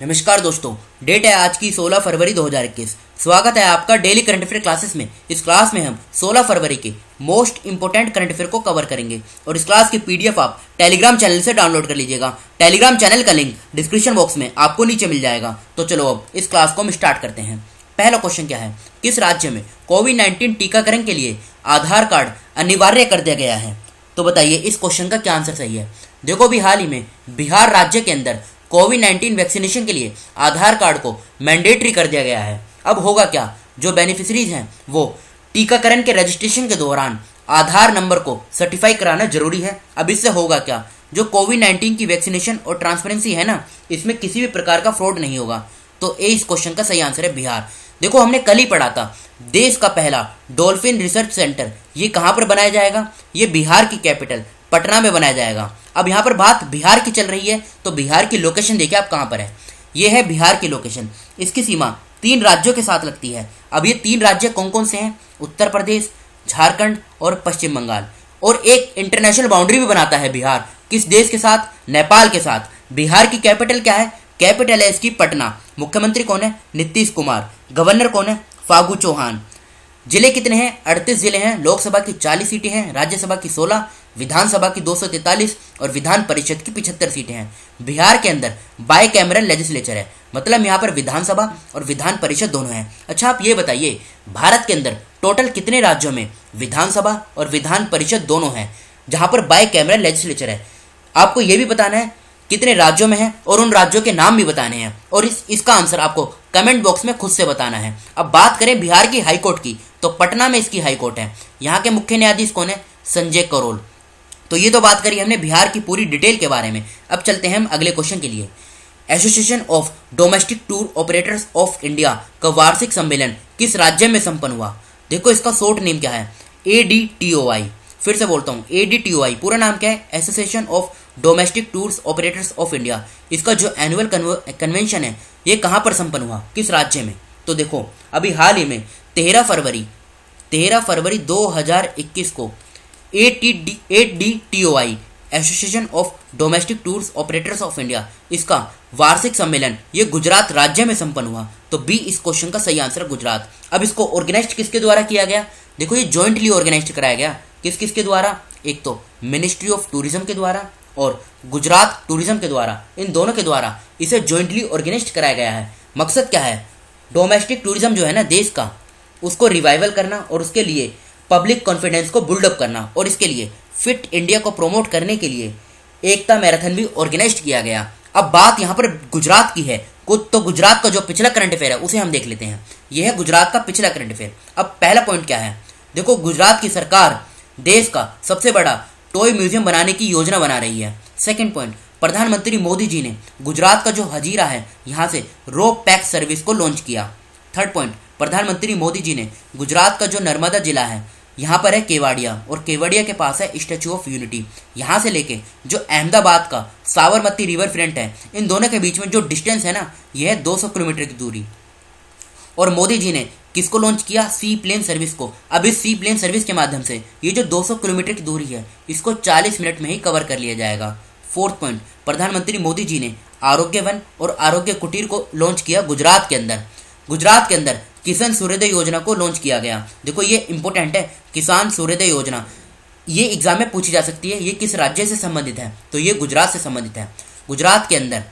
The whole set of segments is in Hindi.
नमस्कार दोस्तों, डेट है आज की 16 फरवरी 2021। स्वागत है आपका डेली करंट अफेयर क्लासेस में। इस क्लास में हम 16 फरवरी के मोस्ट इंपोर्टेंट करंट अफेयर को कवर करेंगे और इस क्लास की पीडीएफ आप टेलीग्राम चैनल से डाउनलोड कर लीजिएगा। टेलीग्राम चैनल का लिंक डिस्क्रिप्शन बॉक्स में आपको नीचे मिल जाएगा। तो चलो अब इस क्लास को हम स्टार्ट करते हैं। पहला क्वेश्चन क्या है, किस राज्य में कोविड-19 टीकाकरण के लिए आधार कार्ड अनिवार्य कर दिया गया है? तो बताइए इस क्वेश्चन का क्या आंसर सही है। देखो, अभी हाल ही में बिहार राज्य के अंदर कोविड-19 वैक्सीनेशन के लिए आधार कार्ड को मैंडेटरी कर दिया गया है। अब होगा क्या, जो बेनिफिशरीज हैं वो टीकाकरण के रजिस्ट्रेशन के दौरान आधार नंबर को सर्टिफाई कराना जरूरी है। अब इससे होगा क्या, जो कोविड-19 की वैक्सीनेशन और ट्रांसपेरेंसी है ना, इसमें किसी भी प्रकार का फ्रॉड नहीं होगा। तो ए इस क्वेश्चन का सही आंसर है बिहार। देखो, हमने कल ही पढ़ा था देश का पहला डॉल्फिन रिसर्च सेंटर ये कहाँ पर बनाया जाएगा, ये बिहार की कैपिटल पटना में बनाया जाएगा। अब यहाँ पर बात बिहार की चल रही है तो बिहार की लोकेशन देखिए आप कहाँ पर है। ये है बिहार की लोकेशन। इसकी सीमा 3 राज्यों के साथ लगती है। अब ये 3 राज्य कौन कौन से हैं? उत्तर प्रदेश, झारखंड और पश्चिम बंगाल। और एक इंटरनेशनल बाउंड्री भी बनाता है बिहार। किस देश के साथ? नेपाल के साथ। बिहार की कैपिटल क्या है? कैपिटल है इसकी पटना। मुख्यमंत्री कौन है? नीतीश कुमार। गवर्नर कौन है? फागू चौहान। जिले कितने हैं? 38 जिले हैं। लोकसभा की 40 सीटें हैं, राज्यसभा की 16, विधानसभा की 243 और विधान परिषद की 75 सीटें हैं। बिहार के अंदर बाई कैमरल लेजिस्लेचर है, मतलब यहाँ पर विधानसभा और विधान परिषद दोनों हैं। अच्छा, आप ये बताइए भारत के अंदर टोटल कितने राज्यों में विधानसभा और विधान परिषद दोनों हैं जहाँ पर बाई कैमरल लेजिस्लेचर है? आपको ये भी बताना है कितने राज्यों में है और उन राज्यों के नाम भी बताने हैं और इसका आंसर आपको कमेंट बॉक्स में खुद से बताना है। अब बात करें बिहार की हाईकोर्ट की, तो पटना में इसकी हाईकोर्ट है। यहाँ के मुख्य न्यायाधीश कौन है? संजय करोल। तो ये तो बात करी हमने बिहार की पूरी डिटेल के बारे में। अब चलते हैं हम अगले क्वेश्चन के लिए। Association of domestic tour operators of India का वार्षिक सम्मेलन किस राज्य में संपन्न हुआ? देखो, इसका शॉर्ट नेम क्या है? ADTOI। फिर से बोलता हूँ, ADTOI पूरा नाम क्या है? Association of domestic tours operators of India. इसका जो एनुअल कन्वेंशन है ये कहाँ पर संपन्न हुआ, किस राज्य में? तो देखो, अभी हाल ही में 13 फरवरी 2021 को ADTOI association of domestic tours operators of India, इसका वार्षिक सम्मेलन ये गुजरात राज्य में संपन्न हुआ। तो बी इस क्वेश्चन का सही आंसर है, गुजरात। अब इसको ऑर्गेनाइज किसके द्वारा किया गया? देखो, ये जॉइंटली ऑर्गेनाइज कराया गया। किस किस के द्वारा? एक तो मिनिस्ट्री ऑफ टूरिज्म के द्वारा और गुजरात टूरिज्म के द्वारा। इन दोनों के द्वारा इसे जॉइंटली ऑर्गेनाइज कराया गया है। मकसद क्या है? डोमेस्टिक टूरिज्म जो है ना देश का, उसको रिवाइवल करना और उसके लिए पब्लिक कॉन्फिडेंस को बिल्डअप करना, और इसके लिए फिट इंडिया को प्रमोट करने के लिए एकता मैराथन भी ऑर्गेनाइज किया गया। अब बात यहाँ पर गुजरात की है, तो गुजरात का जो पिछला करंट अफेयर है उसे हम देख लेते हैं। यह है गुजरात का पिछला करंट अफेयर। अब पहला पॉइंट क्या है? देखो, गुजरात की सरकार देश का सबसे बड़ा टॉय म्यूजियम बनाने की योजना बना रही है। सेकंड पॉइंट, प्रधानमंत्री मोदी जी ने गुजरात का जो हजीरा है यहाँ से रोप पैक सर्विस को लॉन्च किया। थर्ड पॉइंट, प्रधानमंत्री मोदी जी ने गुजरात का जो नर्मदा जिला है यहाँ पर है केवाड़िया, और केवाड़िया के पास है स्टैचू ऑफ यूनिटी। यहाँ से लेके जो अहमदाबाद का साबरमती रिवर फ्रंट है, इन दोनों के बीच में जो डिस्टेंस है ना, यह है 200 किलोमीटर की दूरी। और मोदी जी ने किसको लॉन्च किया? सी प्लेन सर्विस को। अब इस सी प्लेन सर्विस के माध्यम से ये जो 200 किलोमीटर की दूरी है इसको 40 मिनट में ही कवर कर लिया जाएगा। फोर्थ पॉइंट, प्रधानमंत्री मोदी जी ने आरोग्य वन और आरोग्य कुटीर को लॉन्च किया गुजरात के अंदर। गुजरात के अंदर किसान सूर्योदय योजना को लॉन्च किया गया। देखो, ये इंपॉर्टेंट है, किसान सूर्योदय योजना। ये एग्जाम में पूछी जा सकती है, ये किस राज्य से संबंधित है? तो ये गुजरात से संबंधित है। गुजरात के अंदर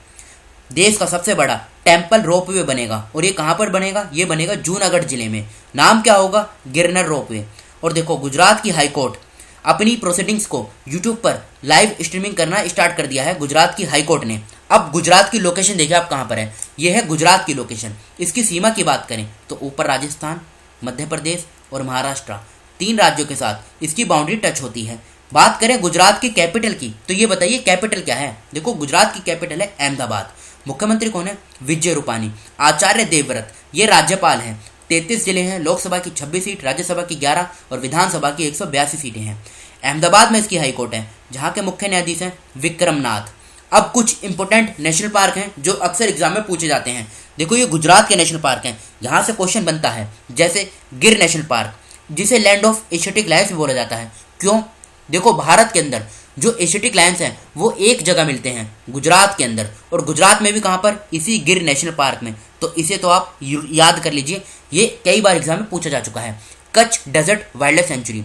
देश का सबसे बड़ा टेम्पल रोपवे बनेगा, और ये कहाँ पर बनेगा? ये बनेगा जूनागढ़ जिले में। नाम क्या होगा? गिरनर रोपवे। और देखो, गुजरात की हाईकोर्ट अपनी प्रोसीडिंग्स को यूट्यूब पर लाइव स्ट्रीमिंग करना स्टार्ट कर दिया है गुजरात की हाईकोर्ट ने। अब गुजरात की लोकेशन देखिए आप कहाँ पर है। यह है गुजरात की लोकेशन। इसकी सीमा की बात करें तो ऊपर राजस्थान, मध्य प्रदेश और महाराष्ट्र, 3 राज्यों के साथ इसकी बाउंड्री टच होती है। बात करें गुजरात की कैपिटल की, तो ये बताइए कैपिटल क्या है? देखो, गुजरात की कैपिटल है अहमदाबाद। मुख्यमंत्री कौन है? विजय रूपानी। आचार्य देवव्रत ये राज्यपाल हैं। 33 जिले हैं, लोकसभा की 26 सीट, राज्यसभा की 11 और विधानसभा की 182 सीटें हैं। अहमदाबाद में इसकी हाईकोर्ट है, जहाँ के मुख्य न्यायाधीश हैं विक्रमनाथ। अब कुछ इंपोर्टेंट नेशनल पार्क हैं जो अक्सर एग्जाम में पूछे जाते हैं। देखो, ये गुजरात के नेशनल पार्क हैं, यहाँ से क्वेश्चन बनता है। जैसे गिर नेशनल पार्क, जिसे लैंड ऑफ एशियाटिक लायंस भी बोला जाता है। क्यों? देखो भारत के अंदर जो एशियाटिक लायंस हैं वो एक जगह मिलते हैं, गुजरात के अंदर, और गुजरात में भी कहाँ पर, इसी गिर नेशनल पार्क में। तो इसे तो आप याद कर लीजिए, ये कई बार एग्जाम में पूछा जा चुका है। Kutch desert wild life sanctuary,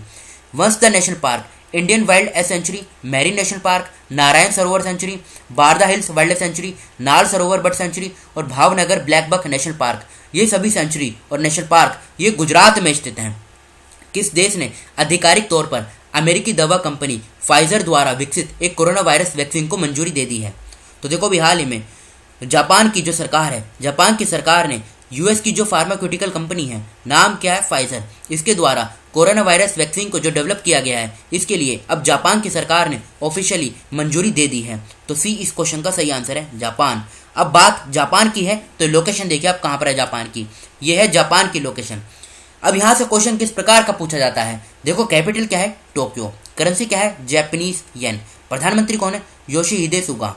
Vansda national park, Indian wild life sanctuary, marine national park, Narayan Sarovar sanctuary, Barda hills wild life sanctuary, Nal Sarovar bird sanctuary और Bhavnagar black buck national park, ये सभी सेंचुरी और नेशनल पार्क ये गुजरात में स्थित हैं। किस देश ने आधिकारिक तौर पर अमेरिकी दवा कंपनी फाइजर द्वारा विकसित एक कोरोना वायरस वैक्सीन को मंजूरी दे दी है? तो देखो अभी हाल ही में जापान की जो सरकार है, जापान की सरकार ने यूएस की जो फार्मास्यूटिकल कंपनी है, नाम क्या है, फाइजर, इसके द्वारा कोरोना वायरस वैक्सीन को जो डेवलप किया गया है, इसके लिए अब जापान की सरकार ने ऑफिशियली मंजूरी दे दी है। तो सी इस क्वेश्चन का सही आंसर है जापान। अब बात जापान की है तो लोकेशन देखिए आप कहाँ पर है जापान की, ये है जापान की लोकेशन। अब यहाँ से क्वेश्चन किस प्रकार का पूछा जाता है, देखो कैपिटल क्या है, टोक्यो, करेंसी क्या है, जापानीज येन, प्रधानमंत्री कौन है, योशिहिदे सुगा।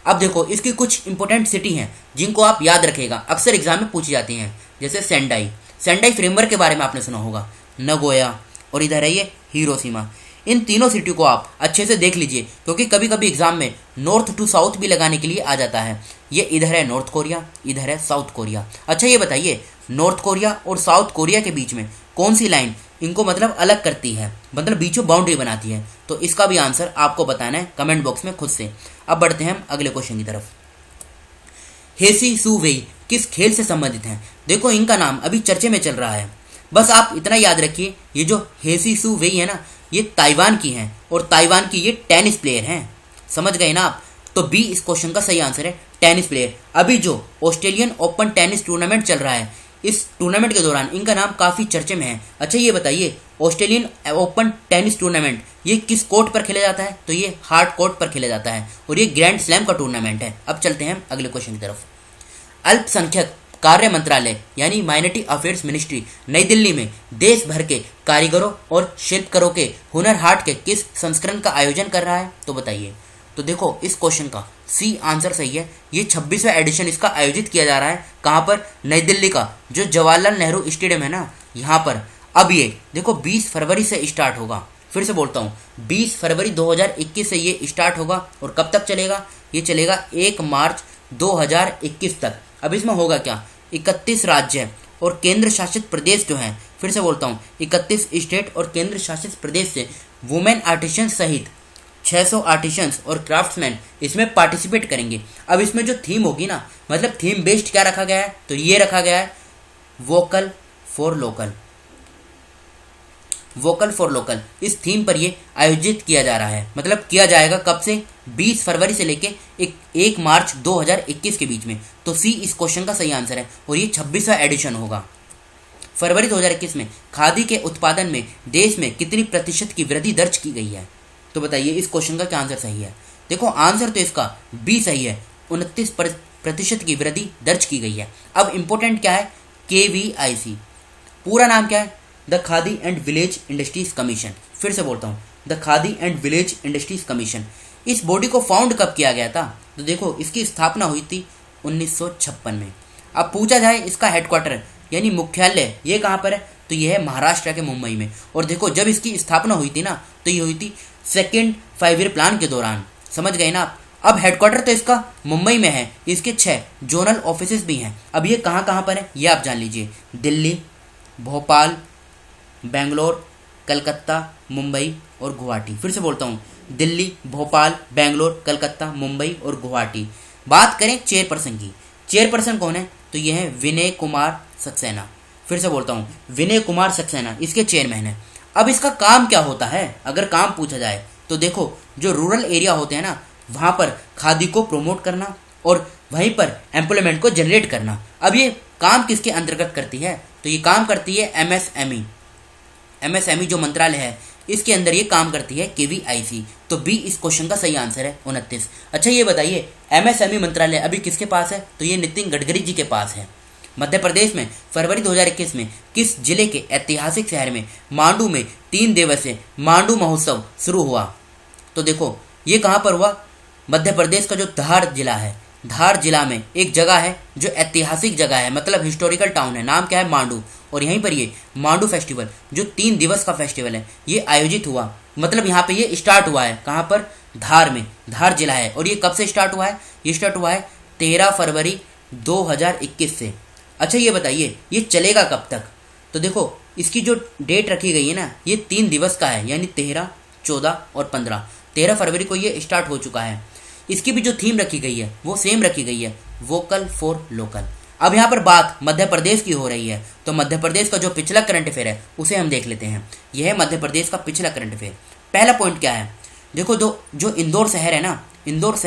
अब देखो इसकी कुछ इंपॉर्टेंट सिटी हैं जिनको आप याद रखेगा, अक्सर एग्जाम में पूछी जाती हैं, जैसे सेंडाई, सेंडाई फ्रेमवर्क के बारे में आपने सुना होगा, नगोया, और इधर है ये हिरोशिमा। इन तीनों सिटी को आप अच्छे से देख लीजिए क्योंकि कभी कभी एग्जाम में नॉर्थ टू साउथ भी लगाने के लिए आ जाता है। ये इधर है नॉर्थ कोरिया, इधर है साउथ कोरिया। अच्छा ये बताइए नॉर्थ कोरिया और साउथ कोरिया के बीच में कौन सी लाइन इनको मतलब अलग करती है, मतलब बीच में बाउंड्री बनाती है? तो इसका भी आंसर आपको बताना है कमेंट बॉक्स में खुद से। अब बढ़ते हैं हम अगले क्वेश्चन की तरफ। हेसी सू वेई किस खेल से संबंधित हैं? देखो इनका नाम अभी चर्चे में चल रहा है, बस आप इतना याद रखिए, ये जो हेसी सू वेई है ना, ये ताइवान की हैं और ताइवान की ये टेनिस प्लेयर हैं, समझ गए ना आप? तो बी इस क्वेश्चन का सही आंसर है, टेनिस प्लेयर। अभी जो ऑस्ट्रेलियन ओपन टेनिस टूर्नामेंट चल रहा है, इस टूर्नामेंट के दौरान इनका नाम काफ़ी चर्चे में है। अच्छा ये बताइए ऑस्ट्रेलियन ओपन टेनिस टूर्नामेंट ये किस कोर्ट पर खेला जाता है? तो ये हार्ड कोर्ट पर खेला जाता है और ये ग्रैंड स्लैम का टूर्नामेंट है। अब चलते हैं अगले क्वेश्चन की तरफ। अल्पसंख्यक कार्य मंत्रालय यानी माइनॉरिटी अफेयर्स मिनिस्ट्री नई दिल्ली में देश भर के कारीगरों और शिल्पकारों के हुनर हाट के किस संस्करण का आयोजन कर रहा है? तो बताइए। तो देखो इस क्वेश्चन का सी आंसर सही है, ये 26वां एडिशन इसका आयोजित किया जा रहा है। कहाँ पर? नई दिल्ली का जो जवाहरलाल नेहरू स्टेडियम है ना, यहाँ पर। अब ये देखो 20 फरवरी से स्टार्ट होगा, फिर से बोलता हूँ 20 फरवरी 2021 से ये स्टार्ट होगा और कब तक चलेगा? ये चलेगा 1 मार्च 2021 तक। अब इसमें होगा क्या, 31 राज्य और केंद्र शासित प्रदेश जो हैं, फिर से बोलता हूँ 31 स्टेट और केंद्र शासित प्रदेश से वुमेन आर्टिशन सहित 600 आर्टिशंस और क्राफ्ट्समैन इसमें पार्टिसिपेट करेंगे। अब इसमें जो थीम होगी ना, मतलब थीम बेस्ड क्या रखा गया है? तो ये रखा गया है vocal for local, vocal for local. इस थीम पर ये आयोजित किया जा रहा है, मतलब किया जाएगा कब से? 20 फरवरी से लेके 1 मार्च 2021 के बीच में। तो सी इस क्वेश्चन का सही आंसर है और ये 26वां एडिशन होगा। फरवरी 2021 में खादी के उत्पादन में देश में कितनी प्रतिशत की वृद्धि दर्ज की गई है? तो बताइए इस क्वेश्चन का क्या आंसर सही है? देखो आंसर तो इसका बी सही है, 29% की वृद्धि दर्ज की गई है। अब इंपॉर्टेंट क्या है? KVIC पूरा नाम क्या है? The khadi and village industries commission. फिर से बोलता हूँ the khadi and village industries commission. इस बॉडी को फाउंड कब किया गया था? तो देखो इसकी स्थापना हुई थी 1956 में। अब पूछा जाए इसका हेडक्वार्टर यानी मुख्यालय ये कहाँ पर है? तो ये है महाराष्ट्र के मुंबई में। और देखो जब इसकी स्थापना हुई थी ना, तो ये हुई थी सेकेंड 5 ईयर प्लान के दौरान, समझ गए ना आप? अब हेडक्वार्टर तो इसका मुंबई में है, इसके 6 जोनल ऑफिसेज भी हैं। अब ये कहाँ कहाँ पर है ये आप जान लीजिए, दिल्ली, भोपाल, बेंगलोर, कलकत्ता, मुंबई और गुवाहाटी। फिर से बोलता हूँ दिल्ली, भोपाल, बेंगलोर, कलकत्ता, मुंबई और गुवाहाटी। बात करें चेयरपर्सन की, चेयरपर्सन कौन है? तो ये है विनय कुमार सक्सेना। फिर से बोलता हूँ विनय कुमार सक्सेना इसके चेयरमैन है। अब इसका काम क्या होता है अगर काम पूछा जाए तो देखो जो रूरल एरिया होते हैं ना, वहाँ पर खादी को प्रमोट करना और वहीं पर एम्प्लॉयमेंट को जनरेट करना। अब ये काम किसके अंतर्गत करती है? तो ये काम करती है MSME जो मंत्रालय है इसके अंदर ये काम करती है KVIC। तो बी इस क्वेश्चन का सही आंसर है 29। अच्छा ये बताइए MSME मंत्रालय अभी किसके पास है? तो ये नितिन गडकरी जी के पास है। मध्य प्रदेश में फरवरी 2021 में किस जिले के ऐतिहासिक शहर में मांडू में 3 दिवसीय मांडू महोत्सव शुरू हुआ? तो देखो ये कहाँ पर हुआ? मध्य प्रदेश का जो धार जिला है, धार जिला में एक जगह है जो ऐतिहासिक जगह है, मतलब हिस्टोरिकल टाउन है, नाम क्या है? मांडू। और यहीं पर ये मांडू फेस्टिवल जो 3 दिवस का फेस्टिवल है ये आयोजित हुआ मतलब यहाँ पे ये स्टार्ट हुआ है कहाँ पर, धार में, धार जिला है। और ये कब से स्टार्ट हुआ है, ये स्टार्ट हुआ है 13 फरवरी 2021 से। अच्छा ये बताइए ये चलेगा कब तक, तो देखो इसकी जो डेट रखी गई है ना ये 3 दिवस का है, यानी 13, 14 और 15। 13 फरवरी को ये स्टार्ट हो चुका है। इसकी भी जो थीम रखी गई है वो सेम रखी गई है, वोकल फॉर लोकल। अब यहाँ पर बात मध्य प्रदेश की हो रही है, तो मध्य प्रदेश का जो पिछला करंट अफेयर है उसे हम देख लेते हैं। यह है मध्य प्रदेश का पिछला करंट अफेयर। पहला पॉइंट क्या है, देखो जो इंदौर शहर है ना, इंदौर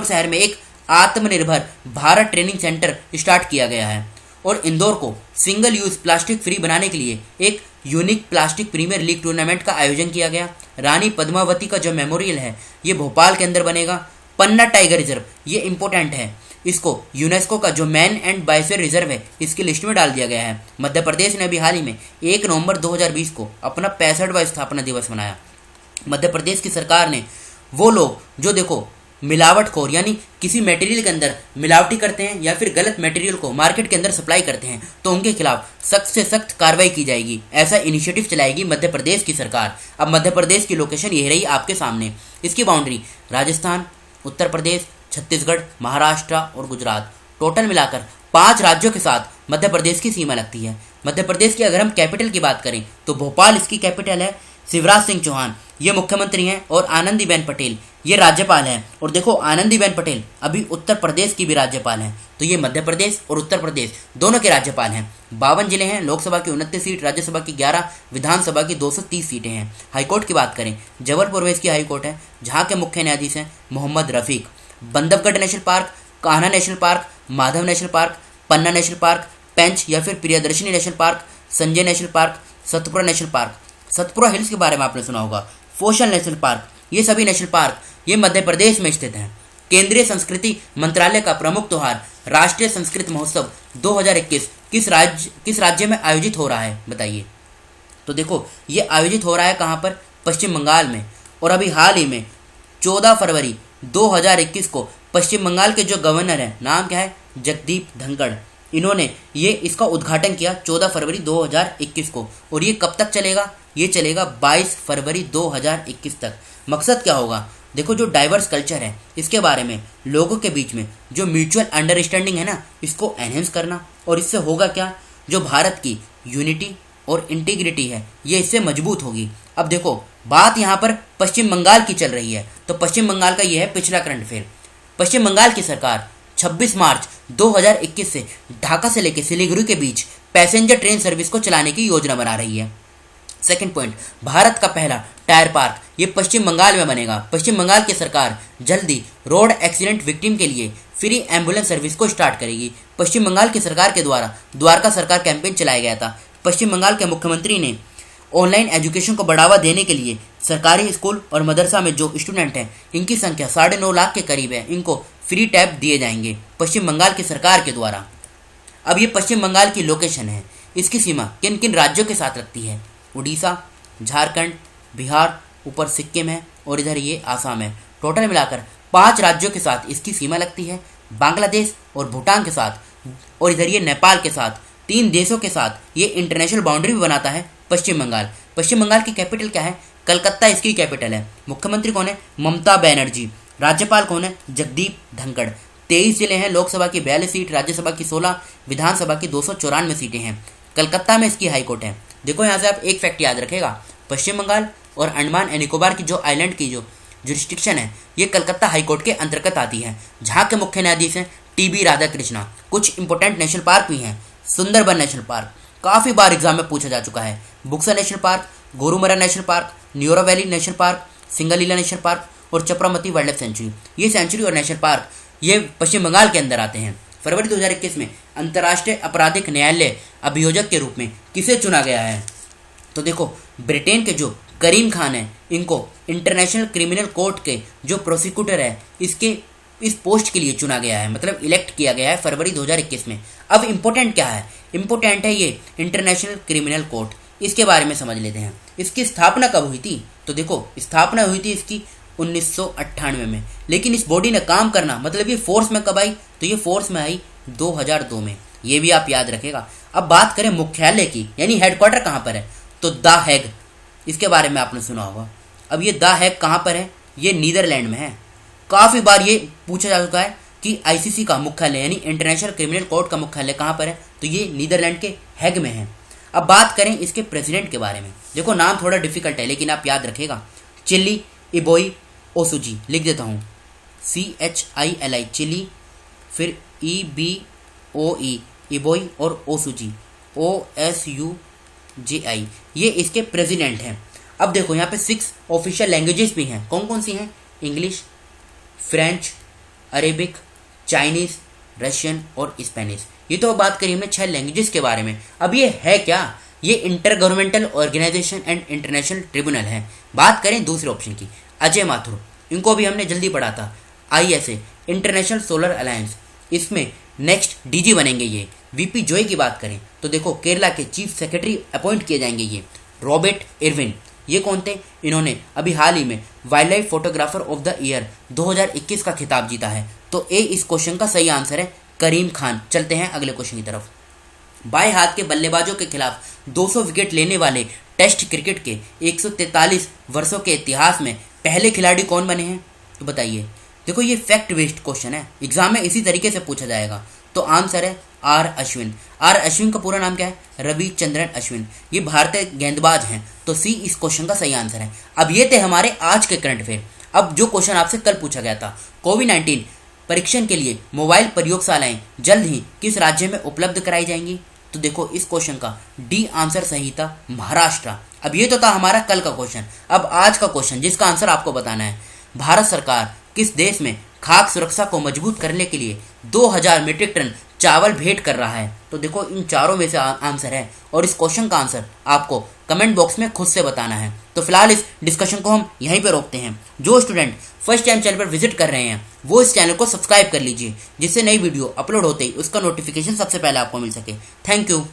शहर में एक आत्मनिर्भर भारत ट्रेनिंग सेंटर स्टार्ट किया गया है। और इंदौर को सिंगल यूज प्लास्टिक फ्री बनाने के लिए एक unique plastic premier league tournament का आयोजन किया गया। रानी पद्मावती का जो मेमोरियल है ये भोपाल के अंदर बनेगा। पन्ना टाइगर रिजर्व, ये इंपॉर्टेंट है, इसको यूनेस्को का जो मैन एंड बायोस्फीयर रिजर्व है इसकी लिस्ट में डाल दिया गया है। मध्य प्रदेश ने अभी हाल ही में 1 नवंबर 2020 को अपना 65वां स्थापना दिवस मनाया। मध्य प्रदेश की सरकार ने वो लोग जो देखो मिलावटखोर यानी किसी मटेरियल के अंदर मिलावटी करते हैं या फिर गलत मटेरियल को मार्केट के अंदर सप्लाई करते हैं तो उनके खिलाफ सख्त से सख्त कार्रवाई की जाएगी, ऐसा इनिशिएटिव चलाएगी मध्य प्रदेश की सरकार। अब मध्य प्रदेश की लोकेशन यह रही आपके सामने। इसकी बाउंड्री राजस्थान, उत्तर प्रदेश, छत्तीसगढ़, महाराष्ट्र और गुजरात, टोटल मिलाकर 5 राज्यों के साथ मध्य प्रदेश की सीमा लगती है। मध्य प्रदेश की अगर हम कैपिटल की बात करें तो भोपाल इसकी कैपिटल है। शिवराज सिंह चौहान ये मुख्यमंत्री हैं और आनंदीबेन पटेल ये राज्यपाल हैं। और देखो आनंदीबेन पटेल अभी उत्तर प्रदेश की भी राज्यपाल हैं, तो ये मध्य प्रदेश और उत्तर प्रदेश दोनों के राज्यपाल हैं। 52 जिले हैं, लोकसभा की 29 सीट, राज्यसभा की 11, विधानसभा की 230 सीटें हैं। हाईकोर्ट की बात करें, जबलपुर में इसकी हाईकोर्ट है जहाँ के मुख्य न्यायाधीश हैं Mohammed Rafiq. Bandhavgarh national park, Kanha national park, Madhav national park, Panna national park, Pench या फिर Priyadarshini national park, Sanjay national park, Satpura national park, Satpura hills के बारे में आपने सुना होगा, फोशल नेशनल पार्क, ये सभी नेशनल पार्क ये मध्य प्रदेश में स्थित हैं। केंद्रीय संस्कृति मंत्रालय का प्रमुख त्योहार राष्ट्रीय संस्कृत महोत्सव 2021 किस राज्य में आयोजित हो रहा है बताइए। तो देखो ये आयोजित हो रहा है कहाँ पर, पश्चिम बंगाल में। और अभी हाल ही में 14 फरवरी 2021 को पश्चिम बंगाल के जो गवर्नर हैं, नाम क्या है, जगदीप धनखड़, इन्होंने ये इसका उद्घाटन किया 14 फरवरी 2021 को। और ये कब तक चलेगा, ये चलेगा 22 फरवरी 2021 तक। मकसद क्या होगा, देखो जो डाइवर्स कल्चर है इसके बारे में लोगों के बीच में जो म्यूचुअल अंडरस्टैंडिंग है ना इसको एनहेंस करना। और इससे होगा क्या, जो भारत की यूनिटी और इंटीग्रिटी है ये इससे मजबूत होगी। अब देखो बात यहाँ पर पश्चिम बंगाल की चल रही है, तो पश्चिम बंगाल का ये है पिछला करंट अफेयर। पश्चिम बंगाल की सरकार 26 मार्च 2021 से ढाका से लेकर सिलीगुड़ी के बीच पैसेंजर ट्रेन सर्विस को चलाने की योजना बना रही है। सेकंड पॉइंट, भारत का पहला टायर पार्क ये पश्चिम बंगाल में बनेगा। पश्चिम बंगाल की सरकार जल्दी रोड एक्सीडेंट विक्टिम के लिए फ्री एम्बुलेंस सर्विस को स्टार्ट करेगी। पश्चिम बंगाल की सरकार के द्वारा द्वारका सरकार कैंपेन चलाया गया था। पश्चिम बंगाल के मुख्यमंत्री ने ऑनलाइन एजुकेशन को बढ़ावा देने के लिए सरकारी स्कूल और मदरसा में जो स्टूडेंट हैं इनकी संख्या 9.5 लाख के करीब है, इनको फ्री टैब दिए जाएंगे पश्चिम बंगाल की सरकार के द्वारा। अब ये पश्चिम बंगाल की लोकेशन है, इसकी सीमा किन किन राज्यों के साथ लगती है, उड़ीसा, झारखंड, बिहार, ऊपर सिक्किम है और इधर ये आसाम है। टोटल मिलाकर 5 राज्यों के साथ इसकी सीमा लगती है, बांग्लादेश और भूटान के साथ, और इधर ये नेपाल के साथ। 3 देशों के साथ ये इंटरनेशनल बाउंड्री भी बनाता है पश्चिम बंगाल। पश्चिम बंगाल की कैपिटल क्या है, कलकत्ता इसकी कैपिटल है। मुख्यमंत्री कौन है, ममता बनर्जी। राज्यपाल कौन है, जगदीप धनखड़। 23 जिले हैं, लोकसभा की 42 सीट, राज्यसभा की 16, विधानसभा की 294 सीटें हैं। कलकत्ता में इसकी हाईकोर्ट है। देखो यहाँ से आप एक फैक्ट याद रखेगा, पश्चिम बंगाल और अंडमान एंड निकोबार की जो आइलैंड की जो जुरिस्डिक्शन है ये कलकत्ता हाईकोर्ट के अंतर्गत आती है, जहाँ के मुख्य न्यायाधीश हैं टीबी राधाकृष्णा। कुछ इंपोर्टेंट नेशनल पार्क भी हैं, सुंदरबन नेशनल पार्क काफ़ी बार एग्जाम में पूछा जा चुका है, Buxa national park, Gorumara national park, Neora valley national park, Singalila national park और चपरामती वाइल्ड लाइफ सेंचुरी। ये सेंचुरी और नेशनल पार्क ये पश्चिम बंगाल के अंदर आते हैं। फरवरी 2021 में अंतर्राष्ट्रीय आपराधिक न्यायालय अभियोजक के रूप में किसे चुना गया है, तो देखो ब्रिटेन के जो करीम खान है इनको इंटरनेशनल क्रिमिनल कोर्ट के जो प्रोसिक्यूटर है इस पोस्ट के लिए चुना गया है, मतलब इलेक्ट किया गया है फरवरी 2021 में। अब इम्पोर्टेंट क्या है, इम्पोर्टेंट है ये इंटरनेशनल क्रिमिनल कोर्ट, इसके बारे में समझ लेते हैं। इसकी स्थापना कब हुई थी, तो देखो स्थापना हुई थी इसकी 1998 में, लेकिन इस बॉडी ने काम करना मतलब ये फोर्स में कब आई, तो ये फोर्स में आई 2002 में, ये भी आप याद रखेगा। अब बात करें मुख्यालय की, यानी हेडक्वार्टर कहाँ पर है, तो द हेग इसके बारे में आपने सुना होगा। अब ये द हैग कहाँ पर है? ये नीदरलैंड में है। काफ़ी बार ये पूछा जा चुका है कि आईसीसी का मुख्यालय यानी इंटरनेशनल क्रिमिनल कोर्ट का मुख्यालय कहाँ पर है, तो ये नीदरलैंड के हैग में है। अब बात करें इसके प्रेसिडेंट के बारे में। देखो नाम थोड़ा डिफिकल्ट है लेकिन आप याद रखिएगा, चिली इबोई ओसुजी, लिख देता हूँ CHILI चिली, फिर EBOE इबोई और ओसुजी OSUJI, ये इसके प्रेसिडेंट हैं। अब देखो यहाँ पे 6 ऑफिशियल लैंग्वेजेस भी हैं। कौन कौन सी हैं? English, French, Arabic, Chinese, Russian और स्पेनिश। ये तो बात करी हमने 6 लैंग्वेजेस के बारे में। अब ये है क्या? ये inter governmental organisation and international tribunal है। बात करें दूसरे ऑप्शन की, अजय माथुर, इनको भी हमने जल्दी पढ़ा था। ISA इंटरनेशनल सोलर अलायंस, इसमें नेक्स्ट DG बनेंगे ये। VP जोई की बात करें तो देखो केरला के चीफ सेक्रेटरी अपॉइंट किए जाएंगे ये। रॉबर्ट इरविन, ये कौन थे? इन्होंने अभी हाल ही में wild life photographer of the year 2021 का खिताब जीता है। तो ए इस क्वेश्चन का सही आंसर है करीम खान। चलते हैं अगले क्वेश्चन की तरफ। बाएं हाथ के बल्लेबाजों के खिलाफ 200 विकेट लेने वाले टेस्ट क्रिकेट के 143 वर्षों के इतिहास में पहले खिलाड़ी कौन बने हैं, तो बताइए। देखो ये फैक्ट बेस्ड क्वेश्चन है, एग्जाम में इसी तरीके से पूछा जाएगा। तो आंसर है R अश्विन। R अश्विन का पूरा नाम क्या है? रविचंद्रन अश्विन। ये भारतीय गेंदबाज हैं। तो C इस क्वेश्चन का सही आंसर है। अब ये थे हमारे आज के करंट अफेयर। अब जो क्वेश्चन आपसे कल पूछा गया था, कोविड-19 परीक्षण के लिए मोबाइल प्रयोगशालाएं जल्द ही किस राज्य में उपलब्ध कराई जाएंगी, तो देखो इस क्वेश्चन का D आंसर सही था, महाराष्ट्र। अब ये तो था हमारा कल का क्वेश्चन। अब आज का क्वेश्चन जिसका आंसर आपको बताना है, भारत सरकार किस देश में खाद्य सुरक्षा को मजबूत करने के लिए 2000 मीट्रिक टन चावल भेंट कर रहा है, तो देखो इन चारों में से आंसर है। और इस क्वेश्चन का आंसर आपको कमेंट बॉक्स में खुद से बताना है। तो फिलहाल इस डिस्कशन को हम यहीं पर रोकते हैं। जो स्टूडेंट फर्स्ट टाइम चैनल पर विजिट कर रहे हैं वो इस चैनल को सब्सक्राइब कर लीजिए, जिससे नई वीडियो अपलोड होते ही उसका नोटिफिकेशन सबसे पहले आपको मिल सके। Thank you.